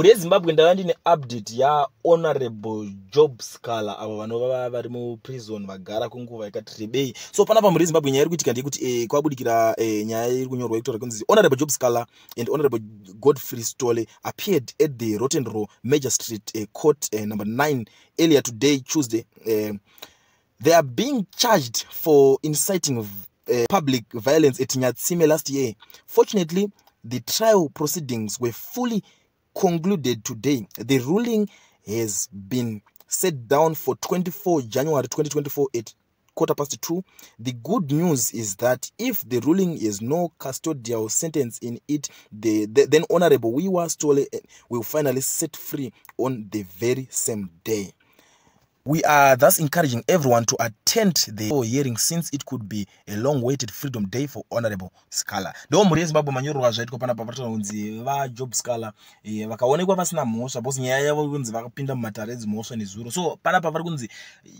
Muri yeZimbabwe ndava ndine update ya Honorable Job Sikhala avo vanova vari muprison vagara kunguva yakati rebei. So panapa muri yeZimbabwe nyaya iri kuitika ndeyekuti kwabudikira nyaya iri kunyorwa ikutaura kunzi Honorable Job Sikhala and Honorable Godfrey Stole appeared at the Rotten Row Major Street Court number 9 earlier today, Tuesday. They are being charged for inciting public violence at Nyatsime last year. Fortunately, the trial proceedings were fully concluded today. The ruling has been set down for 24 January 2024 at 2:15. The good news is that if the ruling has no custodial sentence in it, then Honorable Wiwa Stole will finally set free on the very same day. We are thus encouraging everyone to attend the hearing since it could be a long-awaited Freedom Day for Honorable Sikhala. Ndo muri yeZimbabwe manyorwa zvaitwa panapa patinoona kunzi vaJob Sikhala vakaonekwa vasina mhosva bosi nyaya yavo kunzi vakapinda mumatare edzimhosva nezuro. So panapa vari kunzi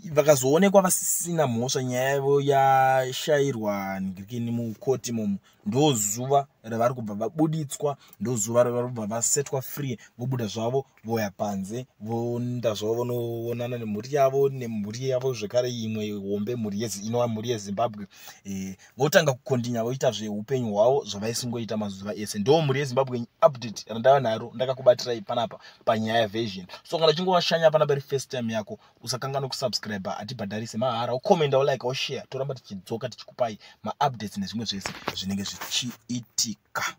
vakazoonekwa vasina mhosva nyaya yavo yashayirwa ngirikini mukoti imomo, ndo zuva ravari kubva vabuditswa, ndo zuva ravari kubva vasetwa free, vobuda zvavo voya panze voenda zvavo vonoonana nemhuri yavo nemhuri yavo zvekare imwe hombe inova mhuri yeZimbabwe. Votanga kukontinya voita zveupenyu hwavo zvavaisingoita mazuva ese. Ndo mhuri yeZimbabwe update randava naro ndakakubatirai panapa panyaya yaVision. So kana uchingowashanya panapa iri first time yako, usakanganwa kusubscribe, hatibhadharise mahara, ukomenda, ulike, ushare, toramba tichidzoka tichikupai maupdates nezvimwe zvese zvinenge zvichiitika.